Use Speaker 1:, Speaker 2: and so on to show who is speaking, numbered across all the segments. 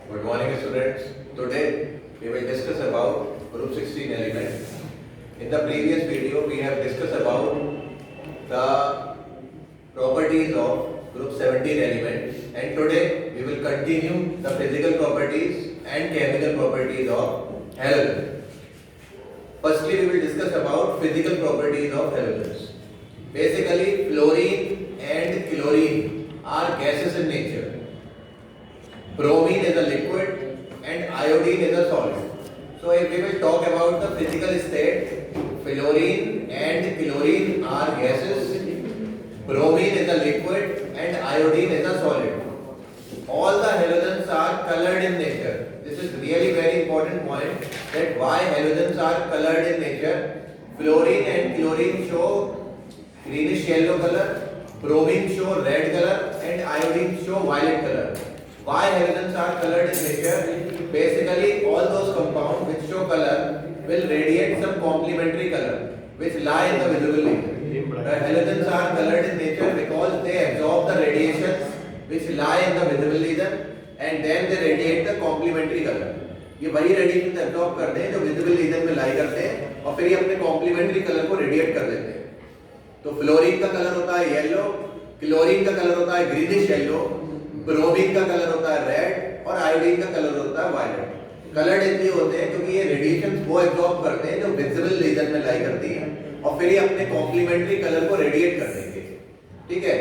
Speaker 1: Good morning, students. Today we will discuss about group 16 element. In the previous video, we have discussed about the properties of group 17 element, and today we will continue the physical properties and chemical properties of halogen. Firstly, we will discuss about physical properties of halogens. Basically, fluorine and chlorine are gases in nature. Bromine is a liquid and iodine is a solid. So if we will talk about the physical state, fluorine and chlorine are gases, bromine is a liquid and iodine is a solid. All the halogens are colored in nature. This is really very important point, that why halogens are colored in nature. Fluorine and chlorine show greenish yellow color, bromine show red color, and iodine show violet color. Why halogens are colored in nature? Basically, all those compounds which show color will radiate some complementary color which lie in the visible region. The halogens are colored in nature because they absorb the radiations which lie in the visible region and then they radiate the complementary color. ये वही radiation absorb करते हैं जो visible region में लाई करते हैं और फिर ये अपने कॉम्प्लीमेंट्री कलर को रेडिएट कर देते हैं. तो फ्लोरीन का कलर होता है येलो, क्लोरीन का कलर होता है ग्रीनिश येलो, ब्रोमीन का कलर होता है रेड और आयोडीन का कलर होता है वायलेट. कलर्ड इसलिए होते हैं क्योंकि ये रेडिएशंस वो एब्जॉर्ब करते हैं जो विजिबल रीजन में लाई करती है और फिर ये अपने कॉम्प्लीमेंट्री कलर को रेडिएट कर देंगे. ठीक है.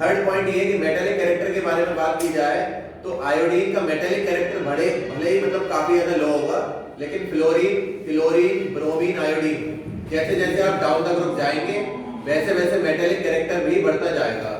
Speaker 1: थर्ड पॉइंट ये कि मेटालिक कैरेक्टर के बारे में बात की जाए तो आयोडीन का मेटालिक कैरेक्टर भले ही मतलब काफी ज्यादा लो होगा, लेकिन फ्लोरीन, क्लोरीन, ब्रोमीन, आयोडीन जैसे जैसे आप डाउन द ग्रुप जाएंगे वैसे वैसे मेटालिक कैरेक्टर भी बढ़ता जाएगा.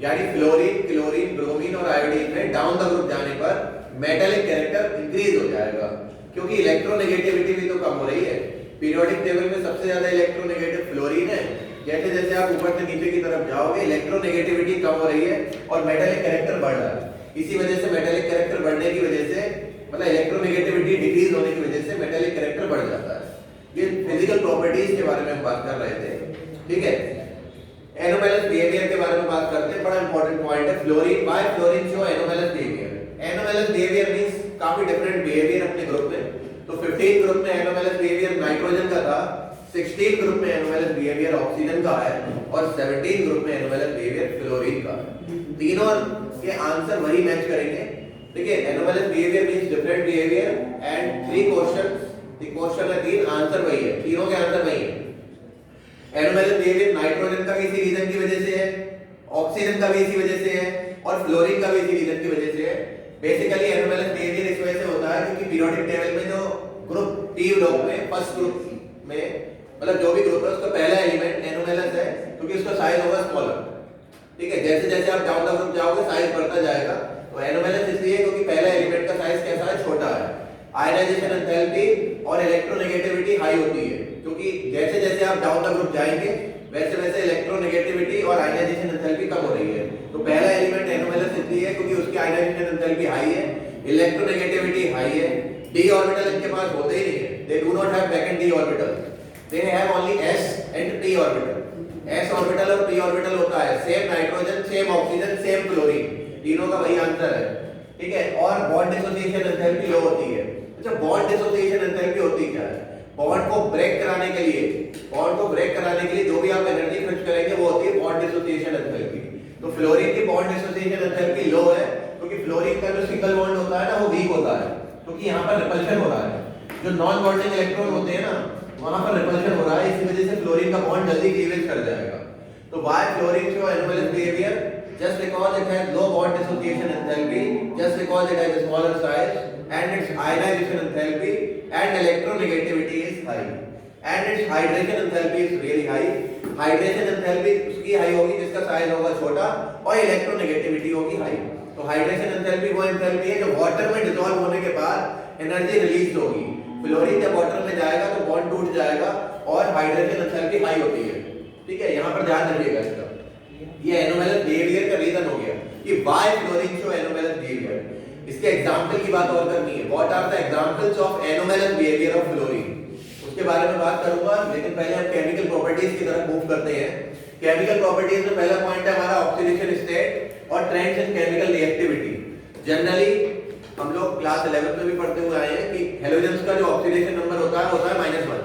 Speaker 1: यानी फ्लोरीन, क्लोरीन, ब्रोमीन और आयोडीन में डाउन द ग्रुप जाने पर मेटालिक कैरेक्टर इंक्रीज हो जाएगा क्योंकि इलेक्ट्रोनेगेटिविटी भी तो कम हो रही है. पीरियोडिक टेबल में सबसे ज्यादा इलेक्ट्रोनेगेटिव फ्लोरीन है. जैसे जैसे आप ऊपर से नीचे की तरफ जाओगे इलेक्ट्रोनेगेटिविटी कम हो रही है और मेटालिक कैरेक्टर बढ़ रहा है. इसी वजह से मेटालिक कैरेक्टर बढ़ने की वजह से मतलब इलेक्ट्रोनेगेटिविटी डिक्रीज होने की वजह से मेटालिक कैरेक्टर बढ़ जाता है. ये फिजिकल प्रॉपर्टीज के बारे में हम बात कर रहे थे. ठीक है. एनोमैलस बिहेवियर के बारे में बात करते हैं. बड़ा इंपॉर्टेंट पॉइंट है. Fluorine by fluorine show anomalous behaviour. Anomalous behaviour means काफी डिफरेंट बिहेवियर अपने ग्रुप में. तो 15 ग्रुप में एनोमैलस बिहेवियर नाइट्रोजन का था, 16 ग्रुप में एनोमैलस बिहेवियर ऑक्सीजन का है और 17 ग्रुप में एनोमैलस बिहेवियर फ्लोरीन का है. तीनों के आंसर वही मैच करेंगे. ठीक है. Anomalous behaviour means different behaviour and 3 questions. The question है 3, आंसर वही है. तीनों के आंसर वही है. एनोमैलस बिहेवियर नाइट्रोजन का भी इसी रीजन की वजह से है, ऑक्सीजन का भी इसी वजह से है और फ्लोरीन का भी इसी रीजन की वजह से है. बेसिकली एनोमैलस बिहेवियर इस वजह से होता है क्योंकि पीरियोडिक टेबल में जो ग्रुप टी लोग में फर्स्ट ग्रुप में मतलब जो भी ग्रुप है उसका पहला एलिमेंट एनोमैलस है क्योंकि उसका साइज होगा स्मॉलर. ठीक है. जैसे जैसे आप डाउन द ग्रुप जाओगे साइज बढ़ता जाएगा. तो एनोमैलस इसलिए क्योंकि पहला एलिमेंट का साइज कैसा है, छोटा है. आयनाइजेशन एंथैल्पी और इलेक्ट्रोनेगेटिविटी हाई होती है क्योंकि जैसे जैसे आप डाउन द ग्रुप जाएंगे वैसे वैसे इलेक्ट्रोनेगेटिविटी और आयनाइजेशन एंथैल्पी कम हो रही है. तो पहला एलिमेंट एनोमैलस इसलिए क्योंकि उसकी आयनाइजेशन एंथैल्पी हाई है, इलेक्ट्रोनेगेटिविटी हाई है. डी ऑर्बिटल इनके पास होते ही नहीं है. They do not have vacant D orbital. They have only s and p orbital. s orbital और p ऑर्बिटल होता है same nitrogen, same oxygen, same chlorine. तीनों का वही आंसर है. ठीक है. और बॉन्ड डिसोसिएशन एंथैल्पी लो होती है. अच्छा, बॉन्ड डिसोसिएशन एंथैल्पी होती क्या है? बॉन्ड को ब्रेक कराने के लिए जो भी आप एनर्जी खर्च करेंगे वो होती है बॉन्ड डिसोसिएशन एंथैल्पी. तो फ्लोरीन की बॉन्ड डिसोसिएशन एंथैल्पी लो है क्योंकि फ्लोरीन का जो सिंगल बॉन्ड होता है ना वो वीक होता है क्योंकि यहाँ पर रिपल्शन हो रहा है. जो नॉन बॉन्डिंग इलेक्ट्रॉन होते हैं ना वहां पर रिपल्शन हो रहा है. इसी वजह से फ्लोरीन का बॉन्ड जल्दी क्लीवेज कर जाएगा. तो why fluorine show anomalous behaviour? Just because it has low bond dissociation enthalpy, just because it has a smaller size, and its ionization enthalpy and electronegativity is high, and its hydration enthalpy is really high. Hydration enthalpy उसकी high होगी जिसका size होगा छोटा और electronegativity होगी high. तो hydration enthalpy वो enthalpy है जो water में dissolve होने के बाद energy release होगी. फ्लोरीन जब water में जाएगा तो bond टूट जाएगा और hydration enthalpy high होती है. ठीक है. यहाँ पर ध्यान रखिएगा इसका. ये एनोमैलस बिहेवियर का रीजन हो गया कि why fluorine show anomalous behaviour. इसके एग्जांपल की बात और करनी है. What are the examples of anomalous behaviour of fluorine, उसके बारे में बात करूंगा. लेकिन पहले हम केमिकल प्रॉपर्टीज की तरफ मूव करते हैं. केमिकल प्रॉपर्टीज में पहला पॉइंट है हमारा ऑक्सीडेशन स्टेट और trends in chemical reactivity. Generally हम लोग क्लास 11 में भी पढ़ते हुए आए हैं कि हेलोजेंस का जो ऑक्सीडेशन नंबर होता है -1.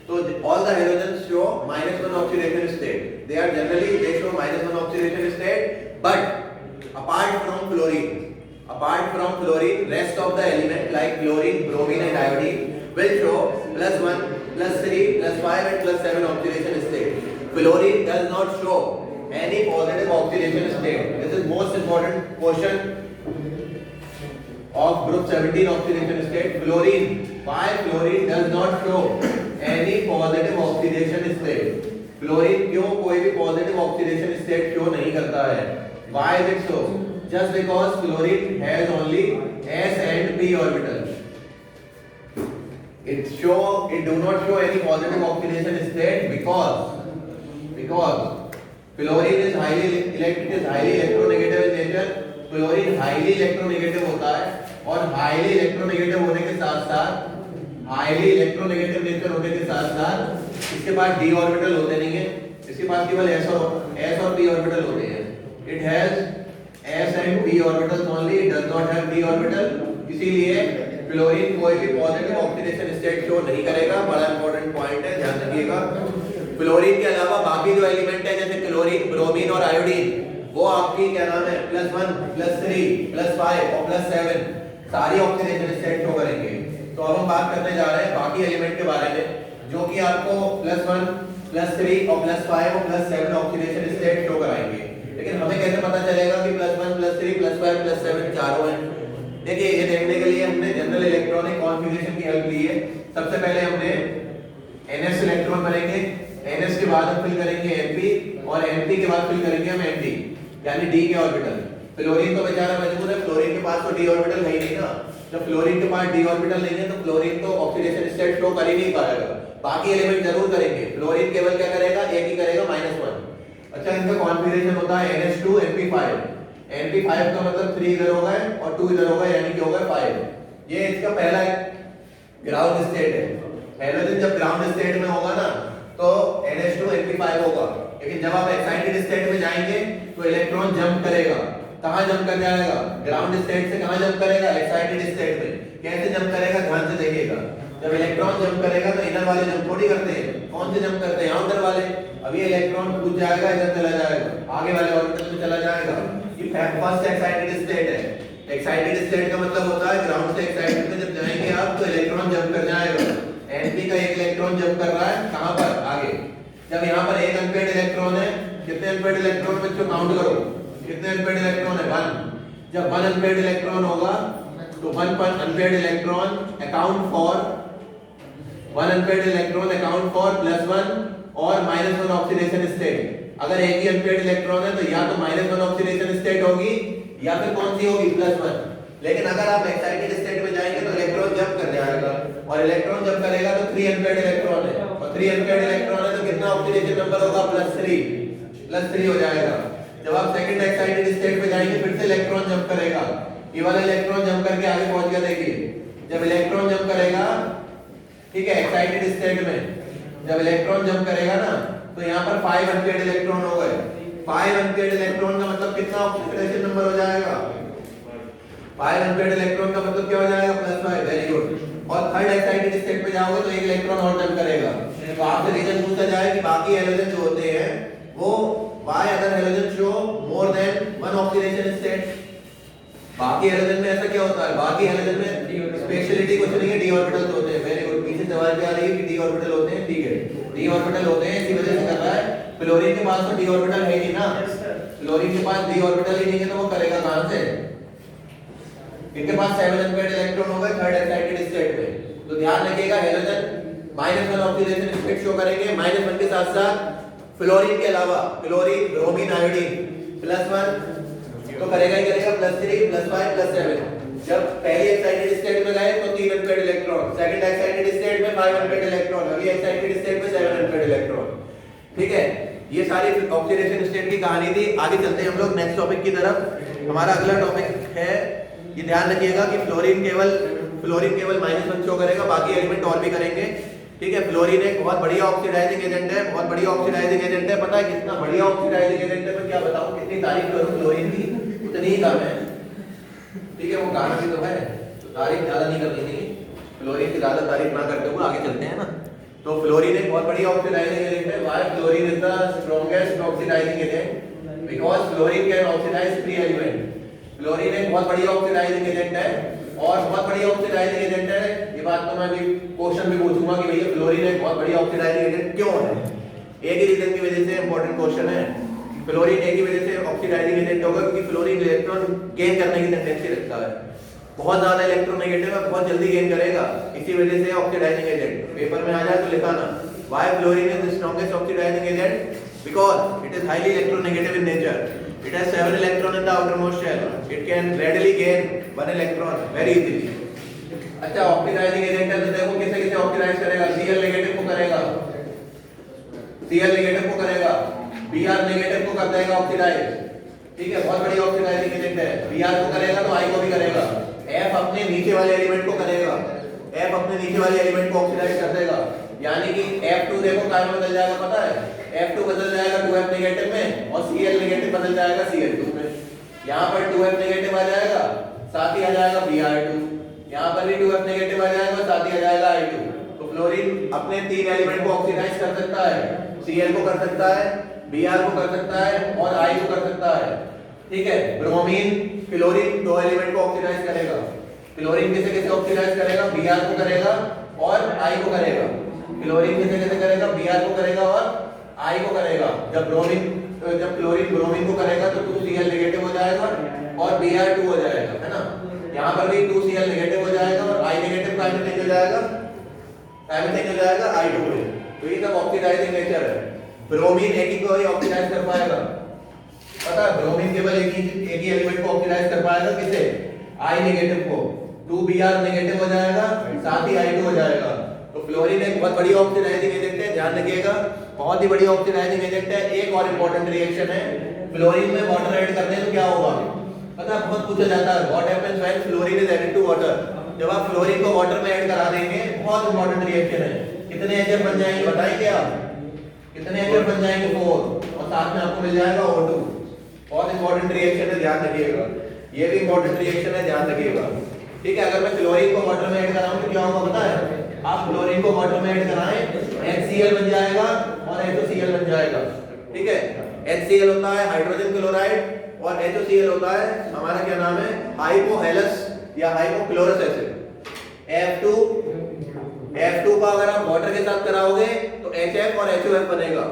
Speaker 1: तो all the halogens show -1 oxidation state. They are generally they show -1 oxidation state, but apart from fluorine, rest of the element like chlorine, bromine and iodine will show +1, +3, +5 and +7 oxidation state. Fluorine does not show any positive oxidation state. This is most important question of group 17 oxidation state. Fluorine, why fluorine does not show any positive oxidation state? Fluorine क्यों कोई भी positive oxidation state show नहीं करता है? Why is it so? Just because fluorine has only s and p orbital. It do not show any positive oxidation state because fluorine is highly electronegative in nature. Fluorine highly electronegative होता है और highly electronegative होने के साथ highly electronegative nature होने के साथ इसके पास d ऑर्बिटल होते नहीं है, इसके पास केवल s और p ऑर्बिटल होते हैं. It has s and p orbitals only, it does not have d orbital. इसीलिए फ्लोरीन कोई भी पॉजिटिव ऑक्सीडेशन स्टेट शो नहीं करेगा. बड़ा इंपॉर्टेंट पॉइंट है, ध्यान रखिएगा. फ्लोरीन के अलावा बाकी जो एलिमेंट है जैसे क्लोरीन, ब्रोमीन और आयोडीन, वो आपकी क्या नाम है +1, +3, +5 और +7 सारी ऑक्सीडेशन स्टेट शो करेंगे. तो अब हम बात करने जा रहे हैं बाकी एलिमेंट के बारे में जो कि आपको +1, +3 और +5 और +7 ऑक्सीडेशन स्टेट शो कराएंगे. लेकिन हमें कैसे पता चलेगा कि +1, +3, +5, +7 चारों हैं? देखिए, ये देखने के लिए हमने जनरल इलेक्ट्रॉनिक कॉन्फ़िगरेशन की हेल्प ली है. सबसे पहले हमने NS इलेक्ट्रॉन भरेंगे, NS के बाद हम फिल करेंगे Np और Np के बाद फिल करेंगे हम Nd, यानी d के ऑर्बिटल. फ्लोरीन तो बेचारा मजबूर है, फ्लोरीन के पास तो d ऑर्बिटल है ही नहीं ना. जब फ्लोरीन के पास d ऑर्बिटल नहीं है तो फ्लोरीन तो ऑक्सीडेशन स्टेट शो कर ही नहीं पाएगा. बाकी एलिमेंट जरूर करेंगे. फ्लोरीन केवल क्या करेगा, एक ही करेगा -1. अच्छा, इनका कॉन्फ़िगरेशन होता है NH2 Np5. Np5 का मतलब 3 इधर होगा और 2 इधर होगा, यानी कि होगा 5. ये इसका पहला ग्राउंड स्टेट है. हेलोजन जब ग्राउंड स्टेट में होगा ना तो NH2 Np5 होगा. लेकिन जब आप एक्साइटेड स्टेट में जाएंगे तो इलेक्ट्रॉन जंप करेगा. कहां जंप कर जाएगा? ग्राउंड स्टेट से कहां जंप करेगा? एक्साइटेड स्टेट में. कैसे जंप करेगा, ध्यान से देखिएगा. जब इलेक्ट्रॉन जंप करेगा तो इनर वाले जंप थोड़ी करते हैं. कौन से जंप करते हैं? आउटर वाले. अभी इलेक्ट्रॉन कूद जाएगा, इधर चला जाएगा, आगे वाले ऑर्बिटल में चला जाएगा. ये फर्स्ट एक्साइटेड स्टेट है. एक्साइटेड स्टेट का मतलब होता है ग्राउंड से एक्साइटेड में जब जाएंगे आप तो इलेक्ट्रॉन जंप कर जाएगा. Np का एक इलेक्ट्रॉन जंप कर रहा है, कहां पर? आगे. जब यहां पर एक अनपेयर्ड इलेक्ट्रॉन है, कितने अनपेयर्ड इलेक्ट्रॉन बच्चों काउंट करो, कितने अनपेयर्ड इलेक्ट्रॉन है? 1. जब 1 अनपेयर्ड इलेक्ट्रॉन होगा तो 1 अनपेयर्ड इलेक्ट्रॉन अकाउंट फॉर +1 और -1 ऑक्सीडेशन स्टेट. अगर एक ही अनपेयर्ड इलेक्ट्रॉन है तो या तो -1 ऑक्सीडेशन स्टेट होगी या फिर कौन सी होगी? +1. लेकिन अगर आप एक्साइटेड स्टेट में जाएंगे तो इलेक्ट्रॉन जंप कर जाएगा और इलेक्ट्रॉन जंप करेगा तो 3 अनपेयर्ड इलेक्ट्रॉन है और 3 अनपेयर्ड इलेक्ट्रॉन है तो कितना ऑक्सीडेशन नंबर होगा? +3 हो जाएगा. जब आप सेकंड एक्साइटेड स्टेट में जाएंगे फिर से इलेक्ट्रॉन जंप करेगा. ये वाला इलेक्ट्रॉन जंप करके आगे पहुंच गया. देखिए, जब इलेक्ट्रॉन जंप करेगा, ठीक है, एक्साइटेड स्टेट में जब इलेक्ट्रॉन जंप करेगा ना तो यहाँ पर 5 अनपेयर्ड इलेक्ट्रॉन हो गए. 5 अनपेयर्ड इलेक्ट्रॉन का मतलब कितना ऑक्सीडेशन नंबर हो जाएगा? 5 अनपेयर्ड इलेक्ट्रॉन का मतलब क्या हो जाएगा? +5. Very good. और थर्ड एक्साइटेड स्टेट पे जाओगे तो एक इलेक्ट्रॉन और जंप करेगा. तो आपसे रीजन पूछा जाए कि बाकी हैलोजन जो होते हैं वो why other halogen show more than one oxidation state? बाकी हैलोजन में ऐसा क्या होता है? बाकी हैलोजन में स्पेशलिटी कुछ नहीं है, d ऑर्बिटल्स होते हैं. Very good. पीछे सवाल पे आ रही है कि d ऑर्बिटल होते हैं. ठीक है, d ऑर्बिटल होते हैं, इसी वजह से कर रहा है. फ्लोरीन के पास तो d ऑर्बिटल है ही ना. फ्लोरीन के पास d ऑर्बिटल ही नहीं है तो वो करेगा कहां से? इनके पास 7 अनपेयर्ड इलेक्ट्रॉन होगा थर्ड एक्साइटेड स्टेट में. तो ध्यान रखिएगा, हैलोजन -1 ऑक्सीडेशन स्टेट शो करेंगे. -1 के साथ साथ फ्लोरीन के अलावा क्लोरीन, ब्रोमीन, आयोडीन +1 तो करेगा ही करेगा. +3, +5, +7. जब पहली एक्साइटेड स्टेट में गए तो 3 unpaired electron, second excited state में 5 अनपेयर्ड इलेक्ट्रॉन, अगली एक्साइटेड स्टेट में 7 अनपेयर्ड इलेक्ट्रॉन. ठीक है, ये सारी ऑक्सीडेशन स्टेट की कहानी थी. आगे चलते हैं हम लोग नेक्स्ट टॉपिक की तरफ. हमारा अगला टॉपिक है, ये ध्यान रखिएगा कि फ्लोरीन केवल -1 शो करेगा, बाकी एलिमेंट और भी करेंगे. ठीक है, फ्लोरीन एक बहुत बढ़िया ऑक्सीडाइजिंग एजेंट है, बहुत बढ़िया ऑक्सीडाइजिंग एजेंट है. पता है कितना बढ़िया ऑक्सीडाइजिंग एजेंट है? मैं क्या बताऊं, कितनी तारीफ करूं फ्लोरीन की, उतनी ही कम है. ठीक है, वो गाना भी तो है. तारीफ ज्यादा नहीं करनी चाहिए, फ्लोरीन की ज्यादा तारीफ ना करते हुए आगे चलते हैं ना। तो फ्लोरीन एक बहुत बड़ी ऑक्सीडाइजिंग एजेंट है। Why fluorine is the strongest oxidizing agent? Because fluorine can oxidize free element. Fluorine एक बहुत बड़ी ऑक्सीडाइजिंग एजेंट है और बहुत बड़ी ऑक्सीडाइजिंग एजेंट है। ये बात तो मैं भी क्वेश्चन भी पूछूंगा कि भैया फ्लोरीन एक बहुत बड़ी ऑक्सीडाइजिंग एजेंट क्यों है? एक ही रीजन की वजह से इंपॉर्टेंट क्वेश्चन है। फ्लोरीन एक ही वजह से ऑक्सीडाइजिंग एजेंट होगा क्योंकि फ्लोरीन इलेक्ट्रॉन गेन करने की टेंडेंसी रखता है। बहुत ज्यादा इलेक्ट्रोनेगेटिव है, बहुत जल्दी गेन करेगा, इसी वजह से ऑक्सीडाइजिंग एजेंट। पेपर में आ जाए तो लिखाना why fluorine is the strongest oxidizing agent? Because it is highly electronegative in nature. It has 7 electron in the outermost shell. It can readily gain 1 electron very easily. अच्छा, oxidising agent है तो देखो किसे किसे ऑक्सीडाइज करेगा? Cl negative को करेगा, Cl negative को करेगा, Br नेगेटिव को कर देगा ऑक्सीडाइज। ठीक है, बहुत बड़ी ऑक्सीडाइजिंग एजेंट है। Br को करेगा तो I को भी करेगा। F अपने नीचे वाले एलिमेंट को करेगा, F अपने नीचे वाले एलिमेंट को ऑक्सीडाइज कर देगा। यानी कि F2 देखो काय में बदल जाएगा पता है? F2 बदल जाएगा 2F नेगेटिव में और Cl नेगेटिव बदल जाएगा Cl2 में। यहाँ पर 2F नेगेटिव आ जाएगा, साथ ही आ जाएगा Br2। यहाँ पर भी 2F नेगेटिव आ जाएगा, साथ ही आ जाएगा I2। तो फ्लोरीन अपने 3 एलिमेंट को ऑक्सीडाइज कर सकता है, Cl को कर सकता है, Br को कर सकता है और I को कर सकता है। ठीक है, ब्रोमीन फ्लोरीन 2 एलिमेंट को ऑक्सीडाइज करेगा। फ्लोरीन किसे किसे ऑक्सीडाइज करेगा? Br को करेगा और I को करेगा। फ्लोरीन किसे किसे करेगा? Br को करेगा और I को करेगा। जब क्लोरीन ब्रोमीन को करेगा तो 2Cl नेगेटिव हो जाएगा और Br2 हो जाएगा, है ना। यहाँ पर भी 2Cl नेगेटिव हो जाएगा और I नेगेटिव का में चेंज हो जाएगा, चेंज हो जाएगा I2 में। तो ये सब ऑक्सीडाइजिंग नेचर है। ब्रोमीन एक ही को ही ऑक्सीडाइज कर पाएगा, पता है? ब्रोमीन केवल एक ही एलिमेंट को ऑक्सीडाइज कर पाएगा, किसे? I नेगेटिव को। 2Br नेगेटिव हो जाएगा, साथ ही I2 हो जाएगा। तो फ्लोरीन एक बहुत बड़ी ऑक्सीडाइजिंग एजेंट है, ध्यान रखिएगा, बहुत ही बड़ी ऑक्सीडाइजिंग एजेंट है। एक और इंपॉर्टेंट रिएक्शन है, फ्लोरीन में वाटर ऐड करते हैं तो क्या होगा? पता है, बहुत पूछा जाता है what happens when fluorine is added to water. जब आप फ्लोरीन को वाटर में ऐड करा देंगे, बहुत इंपॉर्टेंट रिएक्शन है। कितने HF बन जाएंगे बताएंगे आप? कितने HF बन जाएंगे? 4, और साथ में आपको मिल जाएगा O2। बहुत इंपॉर्टेंट रिएक्शन है, ध्यान रखिएगा। ये भी इंपॉर्टेंट रिएक्शन है, ध्यान रखिएगा। ठीक है, अगर मैं क्लोरीन को वाटर में ऐड कराऊं तो क्या होगा पता है? आप क्लोरीन को वाटर में ऐड कराएं, HCl बन जाएगा और HOCl बन जाएगा। ठीक है, HCl होता है हाइड्रोजन क्लोराइड और HOCl होता है हमारा क्या नाम है? हाइपोहेलस या हाइपोक्लोरस एसिड। F2 का अगर आप वाटर के साथ कराओगे तो HF और HOF बनेगा।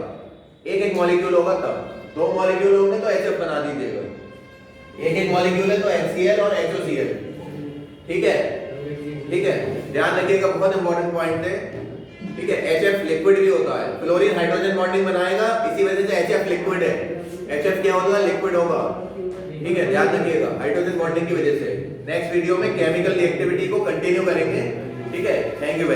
Speaker 1: एक मॉलिक्यूल होगा, तब 2 मॉलिक्यूल होंगे तो HF बना दीजिएगा। एक मॉलिक्यूल है तो HCl और HOCl। ठीक है, ठीक है, ध्यान रखिएगा, बहुत इंपॉर्टेंट पॉइंट है। ठीक है, HF लिक्विड भी होता है। फ्लोरीन हाइड्रोजन बॉन्डिंग बनाएगा, इसी वजह से HF लिक्विड है। HF क्या होगा? लिक्विड होगा। ठीक है, ध्यान रखिएगा, हाइड्रोजन बॉन्डिंग की वजह से। नेक्स्ट वीडियो में केमिकल रिएक्टिविटी को कंटिन्यू करेंगे। ठीक है, थैंक यू वेरी मच।